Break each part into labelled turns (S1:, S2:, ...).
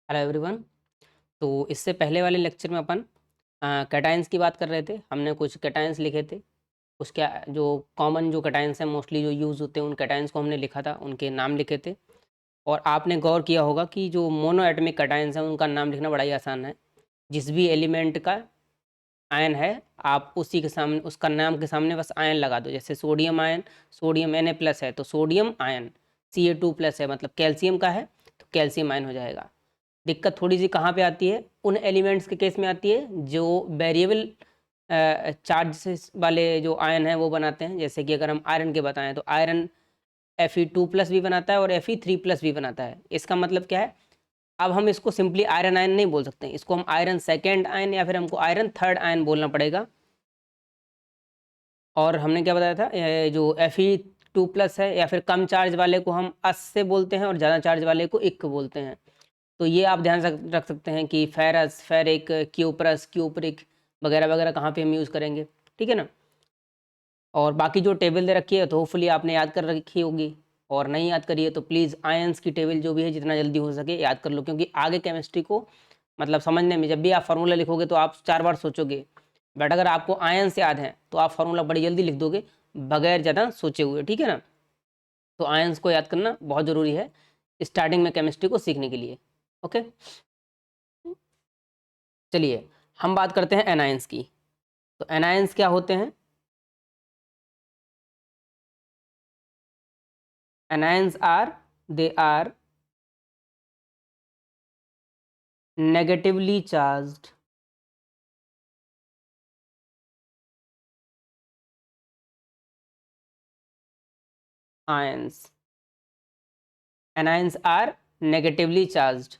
S1: Hello everyone. तो इससे पहले वाले लेक्चर में अपन कैटायंस की बात कर रहे थे। हमने कुछ कैटायंस लिखे थे। उसके जो कॉमन जो कैटायंस हैं, मोस्टली जो यूज़ होते हैं, उन कैटायंस को हमने लिखा था, उनके नाम लिखे थे। और आपने गौर किया होगा कि जो मोनो एटमिक कैटायंस हैं उनका नाम लिखना बड़ा ही आसान है। जिस भी एलिमेंट का आयन है, आप उसी के सामने, उसका नाम के सामने बस आयन लगा दो। जैसे सोडियम आयन, सोडियम Na+ है तो सोडियम आयन। Ca2+ है मतलब कैल्शियम का है तो कैल्शियम आयन हो जाएगा। दिक्कत थोड़ी सी कहाँ पे आती है, उन एलिमेंट्स के केस में आती है जो वेरिएबल चार्ज वाले जो आयन है वो बनाते हैं। जैसे कि अगर हम आयरन के बताएं तो आयरन Fe2+ भी बनाता है और Fe3+ भी बनाता है। इसका मतलब क्या है, अब हम इसको सिंपली आयरन आयन नहीं बोल सकते, इसको हम आयरन सेकेंड आयन या फिर हमको आयरन थर्ड आयन बोलना पड़ेगा। और हमने क्या बताया था, जो Fe2+ है या फिर कम चार्ज वाले को हम अस से बोलते हैं और ज़्यादा चार्ज वाले को इक बोलते हैं। तो ये आप ध्यान रख सकते हैं कि फेरस, फेरिक, क्यूप्रस, क्यूप्रिक वगैरह वगैरह कहाँ पे हम यूज़ करेंगे। ठीक है ना। और बाकी जो टेबल दे रखी है तो होपफुली आपने याद कर रखी होगी, और नहीं याद करिए तो प्लीज़ आयंस की टेबल जो भी है जितना जल्दी हो सके याद कर लो, क्योंकि आगे केमिस्ट्री को मतलब समझने में जब भी आप फार्मूला लिखोगे तो आप 4 बार सोचोगे। बट अगर आपको आयंस याद हैं तो आप फार्मूला बड़ी जल्दी लिख दोगे बगैर ज़्यादा सोचे हुए। ठीक है ना। तो आयंस को याद करना बहुत ज़रूरी है स्टार्टिंग में केमिस्ट्री को सीखने के लिए। ओके, चलिए हम बात करते हैं एनायंस की। तो एनायंस क्या होते हैं? Anions they are negatively charged ions. Anions are negatively charged.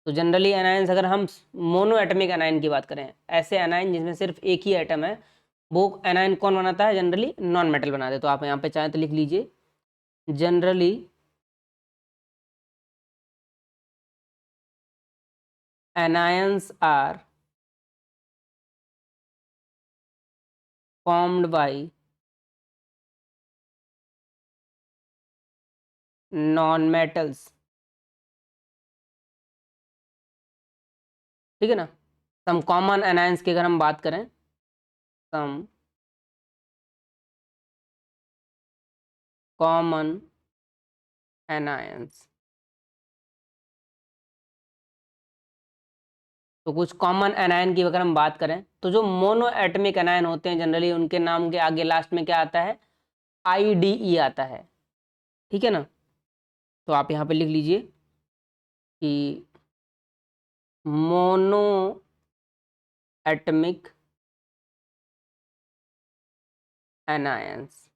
S1: तो जनरली एनायंस, अगर हम मोनो एटमिक एनायन की बात करें, ऐसे एनायन जिसमें सिर्फ एक ही एटम है, वो एनायन कौन बनाता है? जनरली नॉन मेटल बनाते हैं। तो आप यहाँ पे चाहें तो लिख लीजिए, generally anions are formed by non-metals। ठीक है ना। सम कॉमन एनायंस की अगर हम बात करें, सम कॉमन एनायंस, तो कुछ कॉमन एनायन की अगर हम बात करें तो जो मोनो एटमिक एनायन होते हैं जनरली उनके नाम के आगे लास्ट में क्या आता है? IDE आता है। ठीक है ना। तो आप यहाँ पे लिख लीजिए कि मोनो एटमिक एनायंस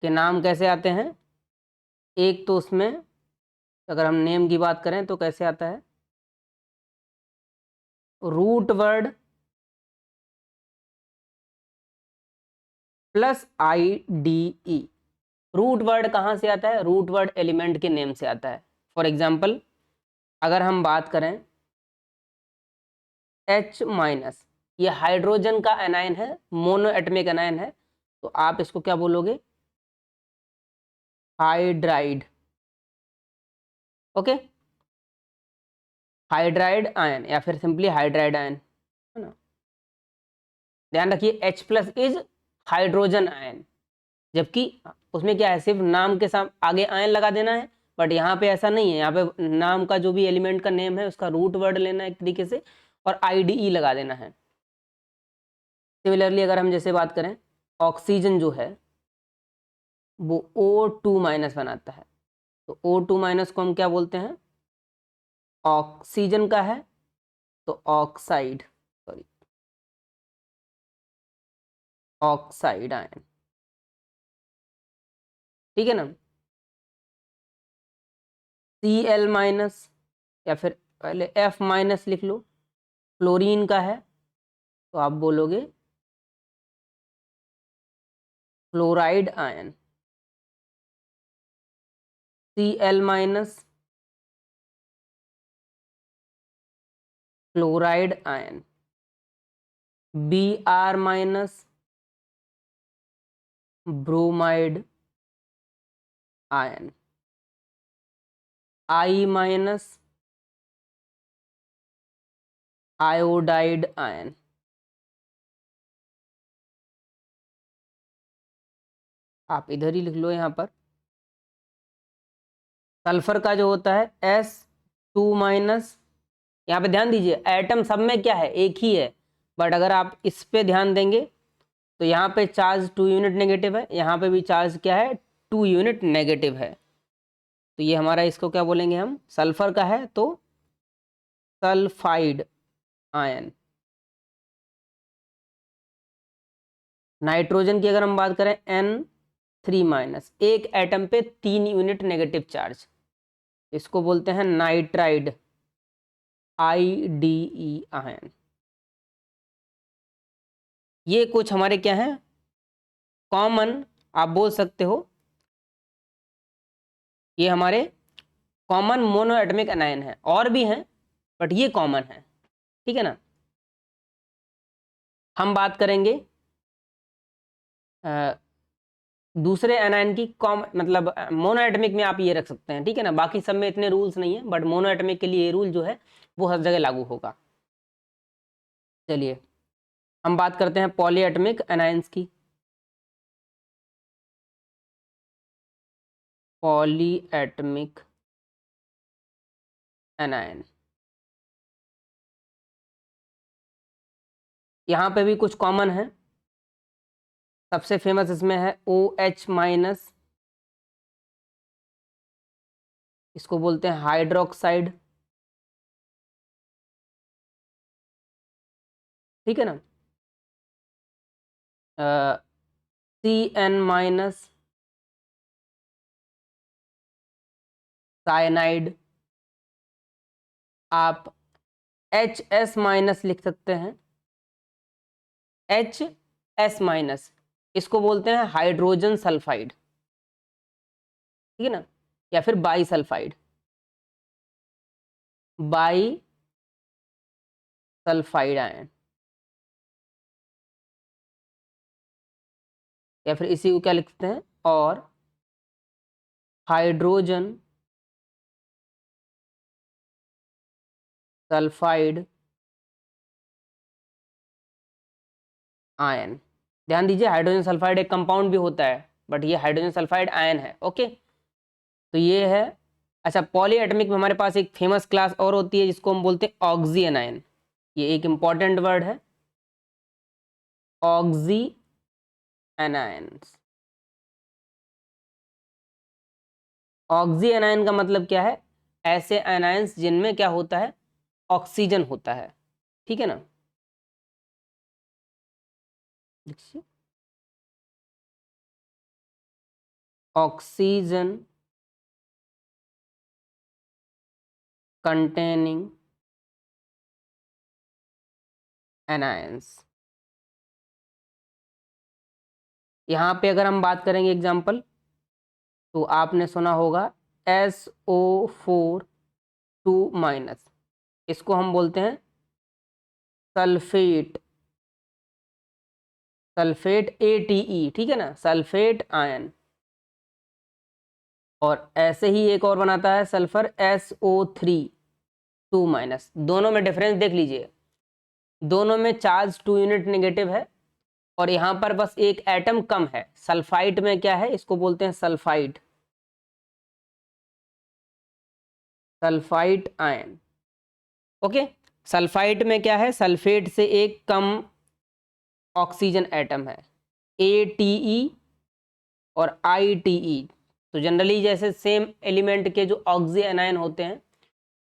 S1: के नाम कैसे आते हैं? एक तो उसमें अगर हम नेम की बात करें तो कैसे आता है? Root word plus IDE। Root word कहाँ से आता है? रूट वर्ड एलिमेंट के नेम से आता है। फॉर एग्जाम्पल अगर हम बात करें H-, ये हाइड्रोजन का एनायन है, मोनो एटमिक एनायन है, तो आप इसको क्या बोलोगे? हाइड्राइड। ओके, हाइड्राइड आयन या फिर सिंपली हाइड्राइड आयन, है ना। ध्यान रखिए H+ इज हाइड्रोजन आयन, जबकि उसमें क्या है, सिर्फ नाम के साथ आगे आयन लगा देना है। बट यहाँ पे ऐसा नहीं है, यहाँ पे नाम का जो भी एलिमेंट का नेम है उसका रूट वर्ड लेना है एक तरीके से, और IDE लगा देना है। सिमिलरली अगर हम जैसे बात करें, ऑक्सीजन जो है वो O2- बनाता है, तो O2- को हम क्या बोलते हैं? ऑक्सीजन का है तो ऑक्साइड, सॉरी, ऑक्साइड आयन। ठीक है ना। Cl- या फिर पहले F- लिख लो, फ्लोरीन का है तो आप बोलोगे fluoride ion. Cl- fluoride ion. Br- bromide ion. I minus iodide ion. आप इधर ही लिख लो यहाँ पर। सल्फर का जो होता है S2 माइनस, यहाँ पे ध्यान दीजिए एटम सब में क्या है, एक ही है, बट अगर आप इस पे ध्यान देंगे तो यहाँ पे चार्ज 2 यूनिट नेगेटिव है, यहाँ पे भी चार्ज क्या है 2 यूनिट नेगेटिव है। तो ये हमारा, इसको क्या बोलेंगे हम, सल्फर का है तो सल्फाइड आयन। नाइट्रोजन की अगर हम बात करें N3 माइनस, एक एटम पे 3 यूनिट नेगेटिव चार्ज, इसको बोलते हैं नाइट्राइड IDE आयन। ये कुछ हमारे क्या हैं कॉमन, आप बोल सकते हो ये हमारे कॉमन मोनोएटमिक एनायन है, और भी हैं बट ये कॉमन है, ठीक है ना। हम बात करेंगे दूसरे एनायन की, मतलब मोनोएटमिक में आप ये रख सकते हैं, ठीक है ना। बाकी सब में इतने रूल्स नहीं है, बट मोनोएटमिक के लिए ये रूल जो है वो हर जगह लागू होगा। चलिए हम बात करते हैं पॉलीएटमिक एनायंस की। पॉलीएटमिक एनायन, यहाँ पे भी कुछ कॉमन है। सबसे फेमस इसमें है OH माइनस, इसको बोलते हैं हाइड्रोक्साइड, ठीक है ना। CN माइनस साइनाइड, आप HS माइनस लिख सकते हैं, HS माइनस, इसको बोलते हैं हाइड्रोजन सल्फाइड, ठीक है ना, या फिर by sulphide, by sulphide ion, या फिर इसी को क्या लिखते हैं, और हाइड्रोजन सल्फाइड आयन। ध्यान दीजिए हाइड्रोजन सल्फाइड एक कंपाउंड भी होता है, बट ये हाइड्रोजन सल्फाइड आयन है, ओके। तो ये है। अच्छा, पॉलीएटमिक में हमारे पास एक फेमस क्लास और होती है जिसको हम बोलते हैं ऑक्सी एनायन। ये एक इंपॉर्टेंट वर्ड है, ऑक्सी एनायंस। ऑक्सी एनायन का मतलब क्या है, ऐसे एनायंस जिनमें क्या होता है, ऑक्सीजन होता है, ठीक है ना। देखिए ऑक्सीजन कंटेनिंग एनायंस। यहाँ पे अगर हम बात करेंगे एग्जाम्पल, तो आपने सुना होगा SO4 2 माइनस, इसको हम बोलते हैं सल्फेट, सल्फेट ATE, ठीक है ना, सल्फेट आयन। और ऐसे ही एक और बनाता है सल्फर SO3 2 माइनस। दोनों में डिफरेंस देख लीजिए, दोनों में चार्ज 2 यूनिट नेगेटिव है, और यहाँ पर बस एक एटम कम है। सल्फाइड में क्या है, इसको बोलते हैं sulphide, sulphide ion, okay. Sulphide में क्या है, सल्फेट से एक कम ऑक्सीजन एटम है, ATE और ITE। तो जनरली जैसे सेम एलिमेंट के जो ऑक्सी एनायन होते हैं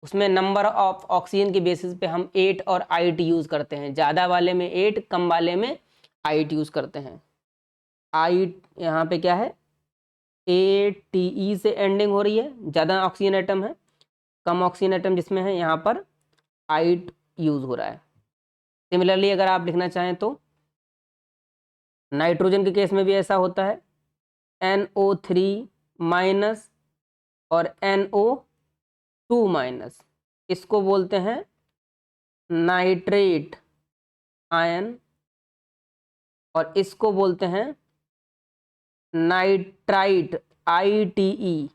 S1: उसमें नंबर ऑफ ऑक्सीजन के बेसिस पे हम 8 और 8 यूज़ करते हैं, ज़्यादा वाले में 8, कम वाले में 8 यूज़ करते हैं। आई यहाँ पे क्या है, ATE से एंडिंग हो रही है, ज़्यादा ऑक्सीजन एटम है, कम ऑक्सीजन एटम जिसमें है यहाँ पर 8 यूज़ हो रहा है। सिमिलरली अगर आप लिखना चाहें तो नाइट्रोजन के केस में भी ऐसा होता है, NO3 माइनस और NO2 माइनस, इसको बोलते हैं नाइट्रेट आयन, और इसको बोलते हैं नाइट्राइट ITE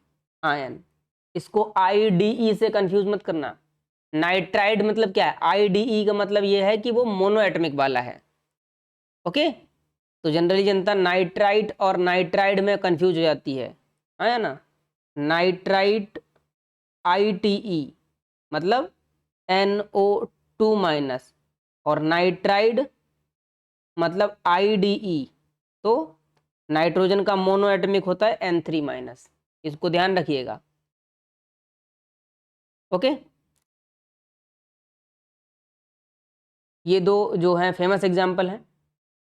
S1: आयन। इसको IDE से कंफ्यूज मत करना। नाइट्राइड मतलब क्या है? IDE का मतलब ये है कि वो मोनो एटमिक वाला है। ओके, तो जनरली जनता नाइट्राइट और नाइट्राइड में कंफ्यूज हो जाती है ना। नाइट्राइट ITE मतलब NO2 माइनस, और नाइट्राइड मतलब IDE तो नाइट्रोजन का मोनो एटमिक होता है N3 माइनस। इसको ध्यान रखिएगा। ओके, ये दो जो हैं फेमस एग्जाम्पल हैं।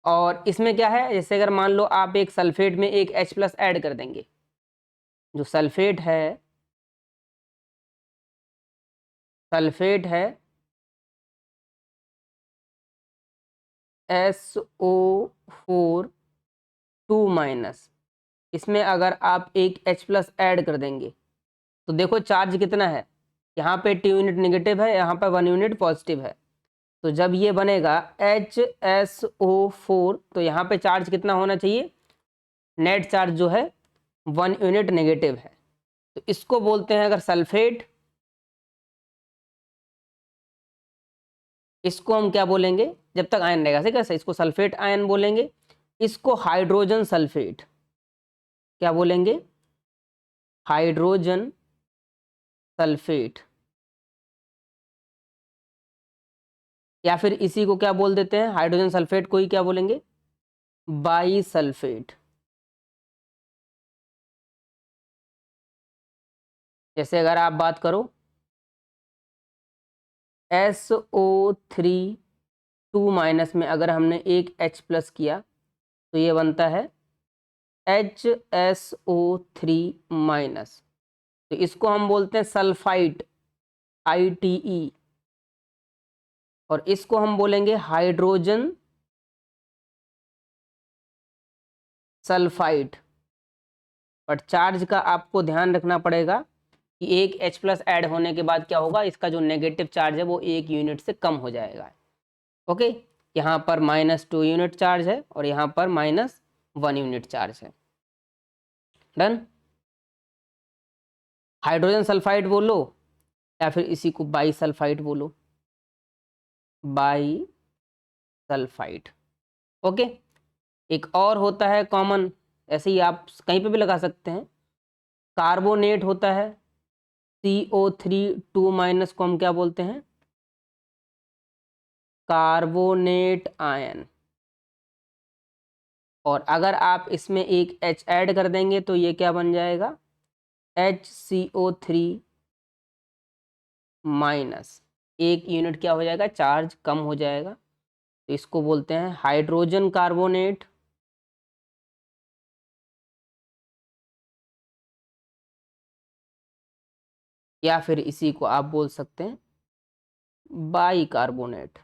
S1: और इसमें क्या है, जैसे अगर मान लो आप एक सल्फेट में एक H+ ऐड कर देंगे, जो सल्फेट है SO4 2 माइनस, इसमें अगर आप एक H+ ऐड कर देंगे तो देखो चार्ज कितना है, यहाँ पे 2 यूनिट निगेटिव है, यहाँ पर 1 यूनिट पॉजिटिव है। तो जब ये बनेगा HSO4 तो यहाँ पे चार्ज कितना होना चाहिए, नेट चार्ज जो है 1 यूनिट नेगेटिव है। तो इसको बोलते हैं अगर सल्फेट, इसको हम क्या बोलेंगे, जब तक आयन रहेगा ठीक है, इसको सल्फेट आयन बोलेंगे। इसको हाइड्रोजन सल्फेट क्या बोलेंगे, हाइड्रोजन सल्फेट, या फिर इसी को क्या बोल देते हैं, हाइड्रोजन सल्फेट को ही क्या बोलेंगे, बाई सल्फेट। जैसे अगर आप बात करो SO3 2 माइनस में अगर हमने एक H+ किया तो ये बनता है HSO3 माइनस। तो इसको हम बोलते हैं सल्फाइट ITE, और इसको हम बोलेंगे हाइड्रोजन सल्फाइड। बट चार्ज का आपको ध्यान रखना पड़ेगा कि एक H+ ऐड होने के बाद क्या होगा, इसका जो नेगेटिव चार्ज है वो 1 यूनिट से कम हो जाएगा। ओके, यहाँ पर -2 यूनिट चार्ज है और यहाँ पर -1 यूनिट चार्ज है। डन। हाइड्रोजन सल्फाइड बोलो या फिर इसी को बाई सल्फाइड बोलो, बाई सल्फाइड। ओके, एक और होता है कॉमन, ऐसे ही आप कहीं पे भी लगा सकते हैं, कार्बोनेट होता है CO3 2 माइनस को हम क्या बोलते हैं, कार्बोनेट आयन। और अगर आप इसमें एक H ऐड कर देंगे तो ये क्या बन जाएगा, HCO3 माइनस, 1 यूनिट क्या हो जाएगा, चार्ज कम हो जाएगा। तो इसको बोलते हैं हाइड्रोजन कार्बोनेट, या फिर इसी को आप बोल सकते हैं बाई कार्बोनेट।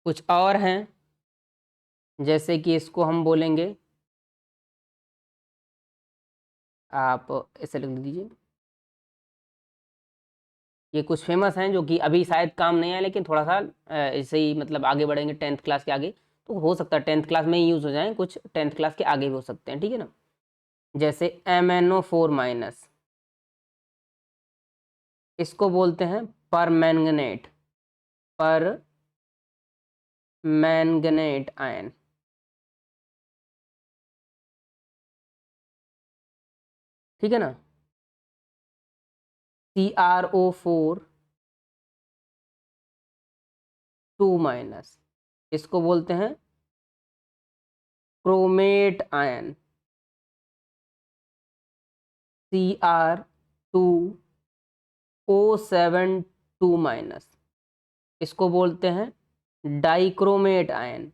S1: कुछ और हैं, जैसे कि इसको हम बोलेंगे, आप ऐसे लिख दीजिए, ये कुछ फेमस हैं जो कि अभी शायद काम नहीं है, लेकिन थोड़ा सा ऐसे ही मतलब आगे बढ़ेंगे 10th क्लास के आगे तो हो सकता है 10th क्लास में ही यूज़ हो जाएं, कुछ 10th क्लास के आगे भी हो सकते हैं, ठीक है ना। जैसे MnO4 माइनस, इसको बोलते हैं परमैंगनेट, पर मैंगनेट आयन। ठीक है ना। CrO4 2 माइनस, इसको बोलते हैं क्रोमेट आयन, Cr2O7 2 माइनस, इसको बोलते हैं डाइक्रोमेट आयन,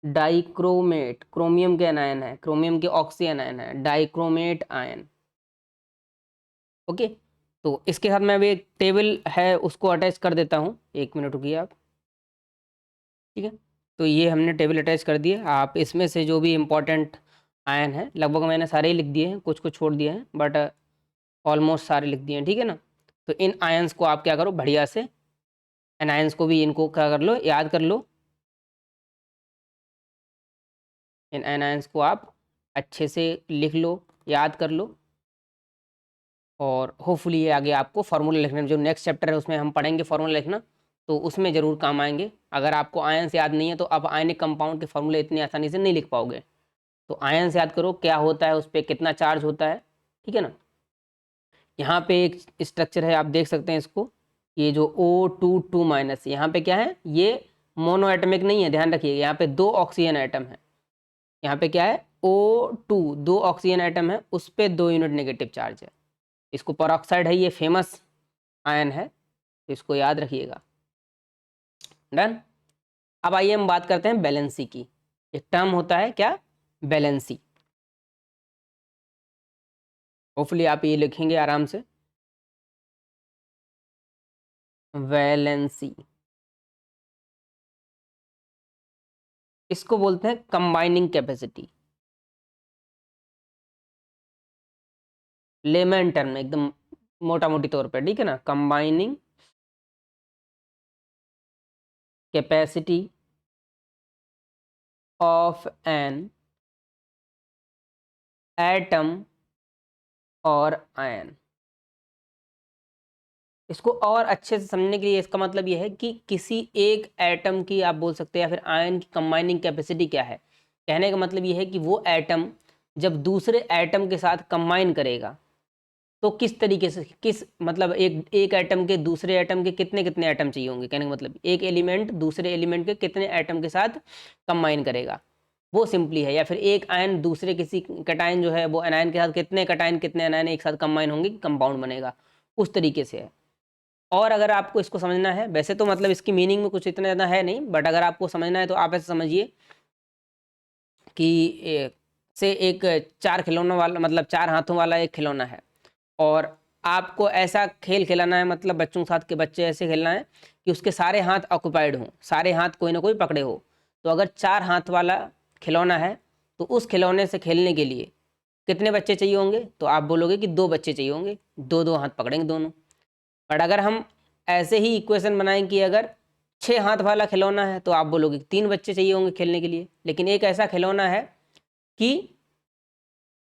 S1: डाइक्रोमेट, क्रोमियम के आयन है, क्रोमियम के ऑक्सी आयन है, डाइक्रोमेट आयन। ओके, तो इसके साथ मैं अभी एक टेबल है उसको अटैच कर देता हूँ, 1 मिनट रुकिए आप। ठीक है, तो ये हमने टेबल अटैच कर दिए। आप इसमें से जो भी इम्पोर्टेंट आयन है, लगभग मैंने सारे ही लिख दिए हैं, कुछ कुछ छोड़ दिए हैं बट ऑलमोस्ट सारे लिख दिए हैं, ठीक है ना। तो इन आयंस को आप क्या करो, बढ़िया से इन आयंस को भी इनको क्या कर लो, याद कर लो। इन आयंस को आप अच्छे से लिख लो, याद कर लो, और होपफुली ये आगे आपको फार्मूला लिखने में, जो नेक्स्ट चैप्टर है उसमें हम पढ़ेंगे फार्मूला लिखना, तो उसमें ज़रूर काम आएंगे। अगर आपको आयंस याद नहीं है तो आप आयनिक कंपाउंड के फार्मूले इतनी आसानी से नहीं लिख पाओगे। तो आयंस याद करो, क्या होता है, उस पर कितना चार्ज होता है, ठीक है ना। यहाँ पे एक स्ट्रक्चर है, आप देख सकते हैं इसको, ये जो O22-, यहाँ पे क्या है, ये मोनो एटमिक नहीं है, ध्यान रखिए, यहाँ पे 2 ऑक्सीजन एटम है। यहाँ पे क्या है, O2, 2 ऑक्सीजन एटम है, उस पर 2 यूनिट नेगेटिव चार्ज है। इसको परऑक्साइड है, ये फेमस आयन है, तो इसको याद रखिएगा। डन। अब आइए हम बात करते हैं बैलेंसी की। एक टर्म होता है क्या, बैलेंसी। होपफुली आप ये लिखेंगे आराम से, वैलेंसी। इसको बोलते हैं कंबाइनिंग कैपेसिटी, लेमैन टर्म में एकदम मोटा मोटी तौर पर, ठीक है ना। Combining capacity of an atom और आयन। इसको और अच्छे से समझने के लिए इसका मतलब यह है कि किसी एक एटम की, आप बोल सकते हैं, या फिर आयन की कंबाइनिंग कैपेसिटी क्या है। कहने का मतलब यह है कि वो एटम जब दूसरे एटम के साथ कंबाइन करेगा तो किस तरीके से, किस मतलब एक एटम के दूसरे एटम के कितने कितने एटम चाहिए होंगे। कहने का मतलब एक एलिमेंट दूसरे एलिमेंट के कितने एटम के साथ कंबाइन करेगा, वो सिंपली है। या फिर एक आयन दूसरे किसी कटायन जो है वो एनायन के साथ कितने कटायन कितने एनायन एक साथ कंबाइन होंगे, कंपाउंड बनेगा, उस तरीके से है। और अगर आपको इसको समझना है, वैसे तो मतलब इसकी मीनिंग में कुछ इतना ज़्यादा है नहीं, बट अगर आपको समझना है तो आप ऐसे समझिए कि से एक 4 खिलौनों वाला, मतलब 4 हाथों वाला एक खिलौना है, और आपको ऐसा खेल खिलाना है, मतलब बच्चों के साथ के बच्चे ऐसे खेलना है कि उसके सारे हाथ ऑक्युपाइड हों, सारे हाथ कोई ना कोई पकड़े हो। तो अगर 4 हाथ वाला खिलौना है तो उस खिलौने से खेलने के लिए कितने बच्चे चाहिए होंगे, तो आप बोलोगे कि 2 बच्चे चाहिए होंगे, 2-2 हाथ पकड़ेंगे दोनों। बट अगर हम ऐसे ही इक्वेशन बनाएं कि अगर 6 हाथ वाला खिलौना है तो आप बोलोगे 3 बच्चे चाहिए होंगे खेलने के लिए। लेकिन एक ऐसा खिलौना है कि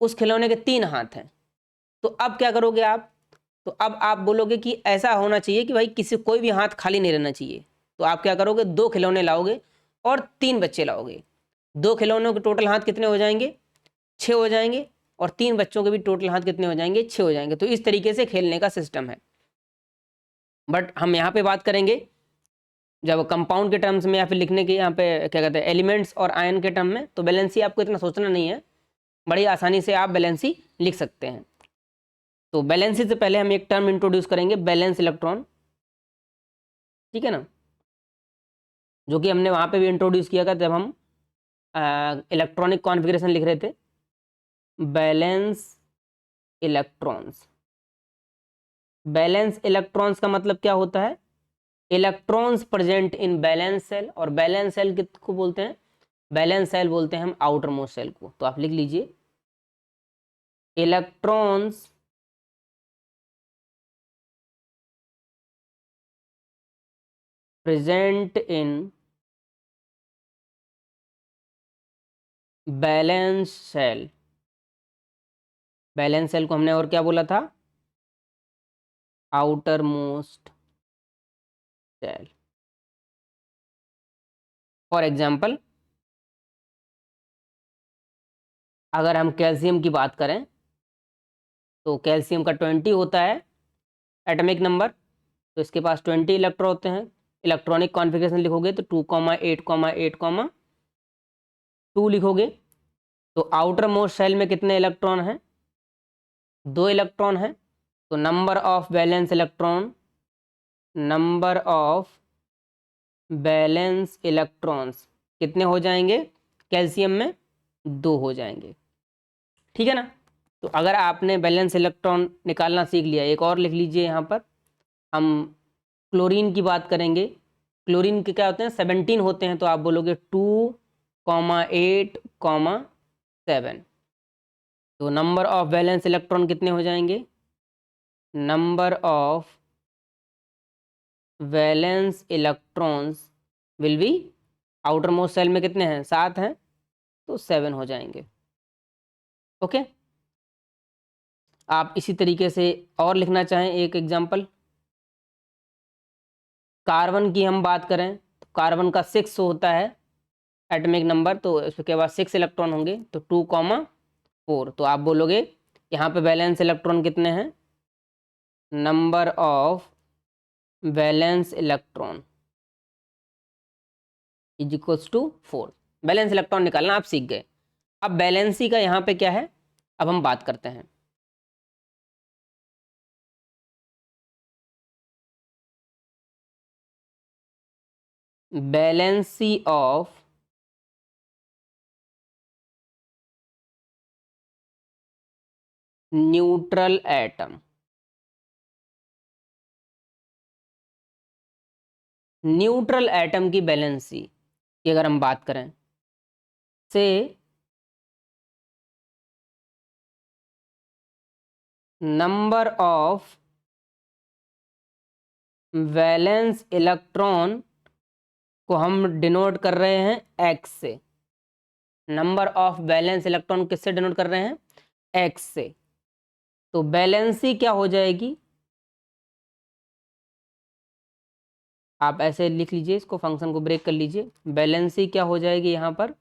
S1: उस खिलौने के 3 हाथ हैं, तो अब क्या करोगे आप, तो अब आप बोलोगे कि ऐसा होना चाहिए कि भाई किसी कोई भी हाथ खाली नहीं रहना चाहिए। तो आप क्या करोगे, 2 खिलौने लाओगे और 3 बच्चे लाओगे। 2 खिलौनों के टोटल हाथ कितने हो जाएंगे, 6 हो जाएंगे, और 3 बच्चों के भी टोटल हाथ कितने हो जाएंगे, 6 हो जाएंगे। तो इस तरीके से खेलने का सिस्टम है। बट हम यहाँ पे बात करेंगे जब कंपाउंड के टर्म्स में, या फिर लिखने के यहाँ पे क्या कहते हैं, एलिमेंट्स और आयन के टर्म में, तो बैलेंसी आपको इतना सोचना नहीं है, बड़ी आसानी से आप बैलेंसी लिख सकते हैं। तो बैलेंसी से पहले हम एक टर्म इंट्रोड्यूस करेंगे, बैलेंस इलेक्ट्रॉन, ठीक है ना, जो कि हमने वहाँ पे भी इंट्रोड्यूस किया था जब हम इलेक्ट्रॉनिक कॉन्फ़िगरेशन लिख रहे थे। बैलेंस इलेक्ट्रॉन्स, बैलेंस इलेक्ट्रॉन्स का मतलब क्या होता है, electrons present in valence shell. और बैलेंस सेल किसको बोलते हैं, बैलेंस सेल बोलते हैं हम आउटर मोस्ट सेल को। तो आप लिख लीजिए, electrons present in valence shell. Valence shell को हमने और क्या बोला था, outermost shell. For example, अगर हम कैल्शियम की बात करें तो कैल्शियम का 20 होता है एटॉमिक नंबर, तो इसके पास 20 इलेक्ट्रॉन होते हैं। इलेक्ट्रॉनिक कॉन्फ़िगरेशन लिखोगे तो 2,8,8,2 लिखोगे। तो आउटर मोस्ट सेल में कितने इलेक्ट्रॉन हैं, 2 इलेक्ट्रॉन हैं। तो number of valence electron, number of balance electrons कितने हो जाएंगे, कैल्शियम में 2 हो जाएंगे, ठीक है ना। तो अगर आपने बैलेंस इलेक्ट्रॉन निकालना सीख लिया, एक और लिख लीजिए यहाँ पर, हम क्लोरीन की बात करेंगे। क्लोरीन के क्या होते हैं, 17 होते हैं, तो आप बोलोगे 2,8,7। तो नंबर ऑफ वैलेंस इलेक्ट्रॉन कितने हो जाएंगे, number of valence electrons will be, outermost shell में कितने हैं, 7 हैं, तो 7 हो जाएंगे। ओके। आप इसी तरीके से और लिखना चाहें एक एग्जांपल, कार्बन की हम बात करें तो कार्बन का 6 होता है एटॉमिक नंबर, तो उसके बाद 6 इलेक्ट्रॉन होंगे, तो 2,4। तो आप बोलोगे यहाँ पे वैलेंस इलेक्ट्रॉन कितने हैं, number of valence electron is equals to 4। Valence electron निकालना आप सीख गए। अब बैलेंसी का यहाँ पे क्या है, अब हम बात करते हैं। Valency of neutral atom, neutral atom की बैलेंसी की अगर हम बात करें से नंबर ऑफ वैलेंस इलेक्ट्रॉन को हम डिनोट कर रहे हैं एक्स से। नंबर ऑफ वैलेंस इलेक्ट्रॉन किससे डिनोट कर रहे हैं, एक्स से। तो बैलेंसी क्या हो जाएगी, आप ऐसे लिख लीजिए, इसको फंक्शन को ब्रेक कर लीजिए। बैलेंसी क्या हो जाएगी यहाँ पर,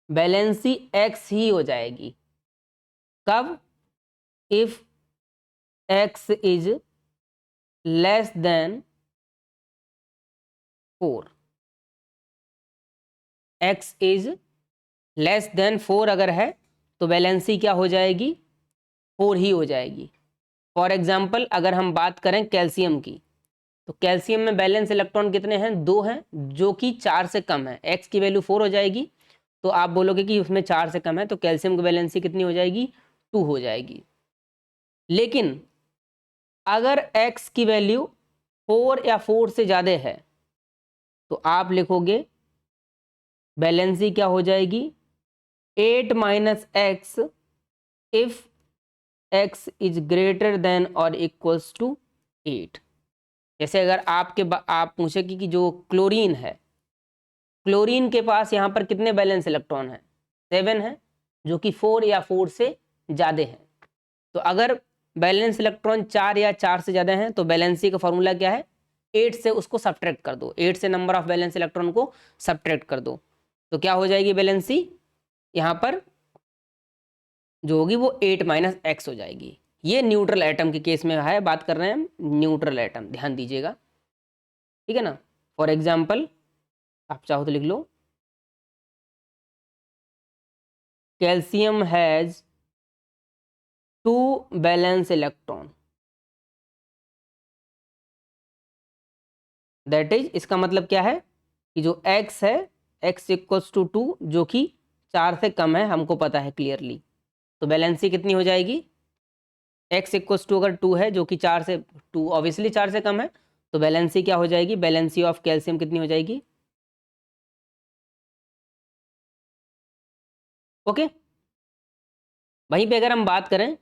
S1: बैलेंसी एक्स ही हो जाएगी। कब, if x is less than 4, x is less than 4 अगर है तो बैलेंसी क्या हो जाएगी, 4 ही हो जाएगी। फॉर एग्जाम्पल अगर हम बात करें कैल्शियम की, तो कैल्शियम में बैलेंस इलेक्ट्रॉन कितने हैं, 2 हैं, जो कि 4 से कम है। एक्स की वैल्यू 4 हो जाएगी, तो आप बोलोगे कि उसमें 4 से कम है, तो कैल्शियम की बैलेंसी कितनी हो जाएगी, 2 हो जाएगी। लेकिन अगर एक्स की वैल्यू 4 या 4 से ज़्यादा है तो आप लिखोगे बैलेंसी क्या हो जाएगी, 8 minus x if x is greater than और इक्वल्स टू 8। जैसे अगर आप पूछे कि जो क्लोरीन है, क्लोरीन के पास यहाँ पर कितने बैलेंस इलेक्ट्रॉन हैं, 7 है, जो कि 4 या 4 से ज़्यादा हैं। तो अगर बैलेंस इलेक्ट्रॉन 4 या 4 से ज़्यादा हैं तो बैलेंसी का फॉर्मूला क्या है, 8 से उसको सब्ट्रैक्ट कर दो, 8 से नंबर ऑफ बैलेंस इलेक्ट्रॉन को सब्ट्रैक्ट कर दो, तो क्या हो जाएगी बैलेंसी, यहाँ पर जो होगी वो 8 माइनस एक्स हो जाएगी। ये न्यूट्रल एटम के केस में है, बात कर रहे हैं हम न्यूट्रल एटम, ध्यान दीजिएगा, ठीक है ना। फॉर एग्जाम्पल आप चाहो तो लिख लो, calcium has 2 balance electron, that is, इसका मतलब क्या है कि जो x है, x इक्वल्स टू 2, जो कि 4 से कम है, हमको पता है क्लियरली, तो बैलेंसी कितनी हो जाएगी, x इक्वल्स टू अगर 2 है, जो कि 4 से 2 ऑब्वियसली 4 से कम है, तो बैलेंसी क्या हो जाएगी, बैलेंसी ऑफ कैल्शियम कितनी हो जाएगी, ओके। वहीं पे अगर हम बात करें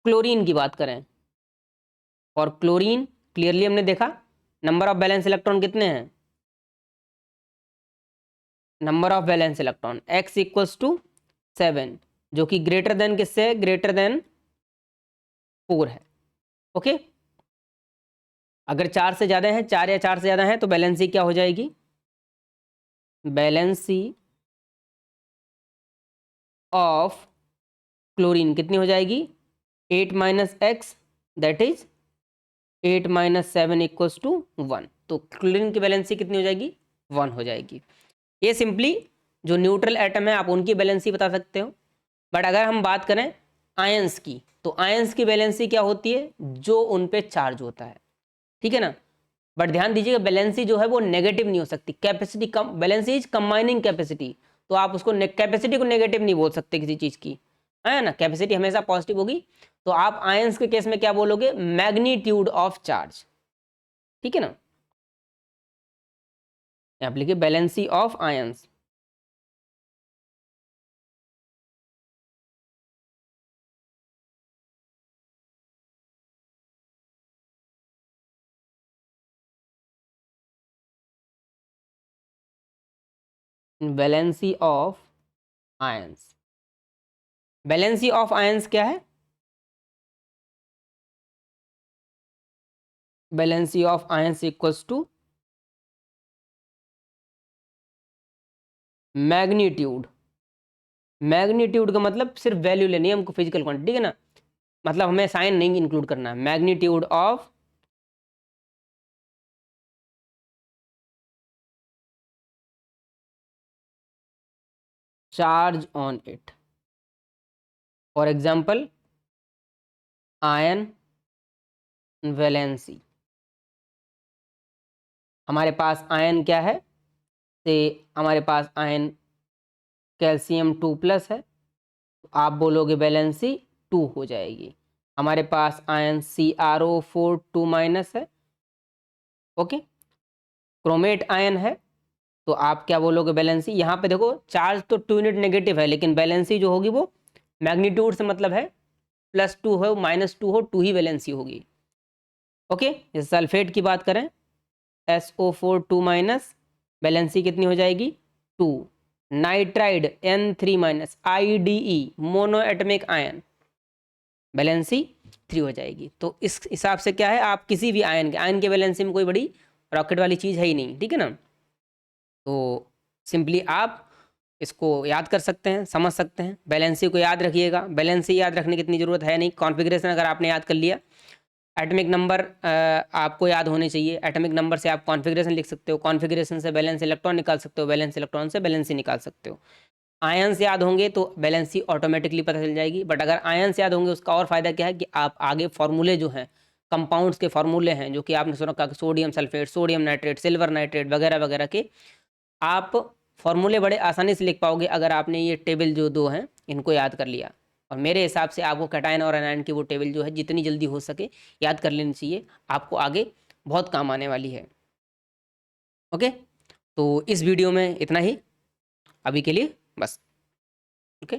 S1: क्लोरीन की बात करें, और क्लोरीन क्लियरली हमने देखा नंबर ऑफ बैलेंस इलेक्ट्रॉन कितने हैं, number of valence electron x equals to 7, जो कि ग्रेटर देन किससे है, ग्रेटर देन 4 है, ओके। अगर 4 से ज़्यादा है, 4 या 4 से ज़्यादा है, तो बैलेंसी क्या हो जाएगी, बैलेंसी ऑफ क्लोरीन कितनी हो जाएगी, 8 minus x, that is 8 minus 7 equals to 1। तो क्लोरीन की बैलेंसी कितनी हो जाएगी, 1 हो जाएगी। ये सिंपली जो न्यूट्रल एटम है आप उनकी बैलेंसी बता सकते हो। बट अगर हम बात करें आयंस की, तो आयंस की बैलेंसी क्या होती है, जो उन पे चार्ज होता है, ठीक है ना। बट ध्यान दीजिएगा बैलेंसी जो है वो नेगेटिव नहीं हो सकती, capacity come, valency is combining capacity, तो आप उसको कैपेसिटी को नेगेटिव नहीं बोल सकते किसी चीज़ की, है ना, कैपेसिटी हमेशा पॉजिटिव होगी। तो आप आयंस के केस में क्या बोलोगे, मैग्नीट्यूड ऑफ चार्ज, ठीक है ना। यहाँ पे लिखिए valency of ions. Valency of ions. Valency of ions क्या है? Valency of ions equals to magnitude. Magnitude का मतलब सिर्फ वैल्यू लेनी है हमको, फिजिकल क्वांटिटी, ठीक है ना, मतलब हमें साइन नहीं इंक्लूड करना है। Magnitude of charge on it. For example ion valency. हमारे पास आयन क्या है? से हमारे पास आयन कैल्शियम 2+ है, तो आप बोलोगे वैलेंसी 2 हो जाएगी। हमारे पास आयन CrO4 2- है, ओके। क्रोमेट आयन है, तो आप क्या बोलोगे वैलेंसी? यहाँ पे देखो चार्ज तो 2 यूनिट नेगेटिव है, लेकिन वैलेंसी जो होगी वो मैग्नीट्यूड से मतलब है +2 हो -2 हो, 2 ही वैलेंसी होगी, ओके। जैसे सल्फेट की बात करें, SO4 2- वैलेंसी कितनी हो जाएगी? 2। Nitride N3- IDE mono atomic ion, valency 3 हो जाएगी। तो इस हिसाब से क्या है, आप किसी भी आयन के वैलेंसी में कोई बड़ी रॉकेट वाली चीज़ है ही नहीं, ठीक है ना। तो सिंपली आप इसको याद कर सकते हैं, समझ सकते हैं। बैलेंसी को याद रखिएगा, बैलेंसी याद रखने की इतनी ज़रूरत है नहीं। कॉन्फ़िगरेशन अगर आपने याद कर लिया, एटॉमिक नंबर आपको याद होने चाहिए। एटॉमिक नंबर से आप कॉन्फ़िगरेशन लिख सकते हो, कॉन्फ़िगरेशन से बैलेंस इलेक्ट्रॉन निकाल सकते हो, बैलेंस इलेक्ट्रॉन से बैलेंसी निकाल सकते हो। आयंस याद होंगे तो बैलेंसी ऑटोमेटिकली पता चल जाएगी। बट अगर आयंस याद होंगे, उसका और फ़ायदा क्या है कि आप आगे फार्मूले जो हैं, कंपाउंड्स के फार्मूले हैं, जो कि आपने सुना का sodium sulphate, sodium nitrate, silver nitrate वगैरह वगैरह के, आप फॉर्मूले बड़े आसानी से लिख पाओगे अगर आपने ये टेबल जो 2 हैं इनको याद कर लिया। और मेरे हिसाब से आपको कैटायन और एनायन की वो टेबल जो है जितनी जल्दी हो सके याद कर लेनी चाहिए, आपको आगे बहुत काम आने वाली है, ओके। तो इस वीडियो में इतना ही अभी के लिए, बस, ओके।